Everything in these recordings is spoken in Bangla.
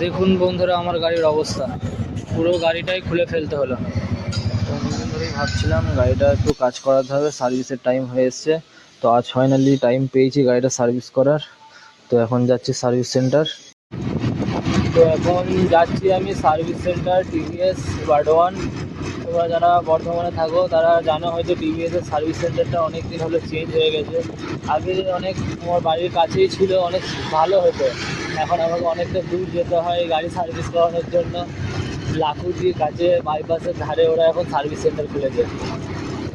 দেখুন বন্ধুরা, আমার গাড়ির অবস্থা পুরো গাড়িটাই খুলে ফেলতে হলো। তো অনেকদিন ধরেই ভাবছিলাম গাড়িটা একটু কাজ করাতে হবে, সার্ভিসের টাইম হয়ে এসছে। তো আজ ফাইনালি টাইম পেয়েছি গাড়িটা সার্ভিস করার। তো এখন যাচ্ছি সার্ভিস সেন্টার। তো এখন যাচ্ছি আমি সার্ভিস সেন্টার টিভিএস বারডোয়ান। তোমরা যারা বর্ধমানে থাকো তারা জানো হয়তো টিভিএসের সার্ভিস সেন্টারটা অনেক দিন হলো চেঞ্জ হয়ে গেছে। আগে অনেক আমার বাড়ির কাছেই ছিল, অনেক ভালো হতো। এখন আমাকে অনেকটা দূর যেতে হয় গাড়ি সার্ভিস করানোর জন্য। লাকুটির কাছে বাইপাসের ধারে ওরা এখন সার্ভিস সেন্টার খুলেছে।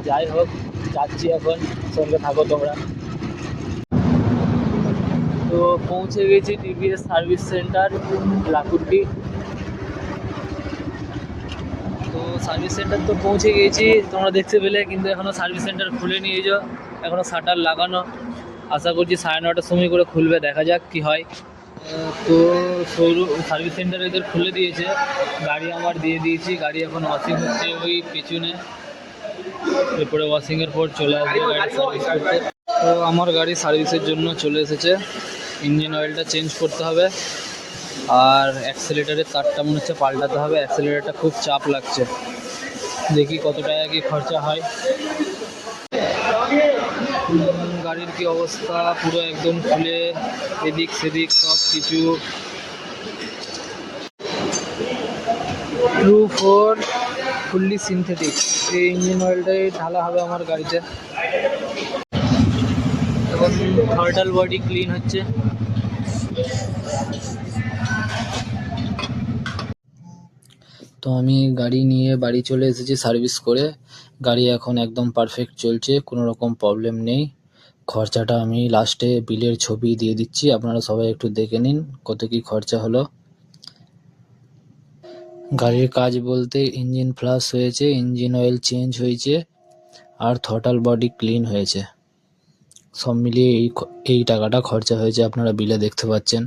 যাই হোক, যাচ্ছি এখন, সঙ্গে থাকো তোমরা। তো পৌঁছে গেছি টিভিএস সার্ভিস সেন্টার লাকুটি। তো সার্ভিস সেন্টার তো পৌঁছে গিয়েছি তোমরা দেখতে পেলে, কিন্তু এখনও সার্ভিস সেন্টার খুলেনি। এই যে এখনও শাটার লাগানো, আশা করছি 9:30টার সময় করে খুলবে, দেখা যাক কি হয়। তো সার্ভিস সেন্টার এদের খুলে দিয়েছে, গাড়ি আমার দিয়ে দিয়েছি। গাড়ি এখন ওয়াশিং হচ্ছে ওই পিছনে, এরপরে ওয়াশিংয়ের পর চলে আসবে গাড়ি সার্ভিস করতে। তো আমার গাড়ি সার্ভিসের জন্য চলে এসেছে। ইঞ্জিন অয়েলটা চেঞ্জ করতে হবে, আর অ্যাক্সেলেটারের তারটা মনে হচ্ছে পাল্টাতে হবে। অ্যাক্সেলেটারটা খুব চাপ লাগছে, দেখি কত টাকা কি খরচা হয়। গাড়ির কি অবস্থা, পুরো একদম খুলে এদিক সেদিক সব কিছু। ট্রু ফোর ফুললি সিনথেটিক, এই ইঞ্জিন অয়েলটাই ঢালা হবে আমার গাড়িতে। এখন থ্রটাল বডি ক্লিন হচ্ছে। তো আমি গাড়ি নিয়ে বাড়ি চলে এসেছি সার্ভিস করে। গাড়ি এখন একদম পারফেক্ট চলছে, কোনো রকম প্রবলেম নেই। খরচাটা আমি লাস্টে বিলের ছবি দিয়ে দিচ্ছি, আপনারা সবাই একটু দেখে নিন কত কি খরচা হলো। গাড়ির কাজ বলতে ইঞ্জিন ফ্লাশ হয়েছে, ইঞ্জিন অয়েল চেঞ্জ হয়েছে, আর থ্রটাল বডি ক্লিন হয়েছে। সব মিলিয়ে এই টাকাটা খরচা হয়েছে, আপনারা বিলে দেখতে পাচ্ছেন।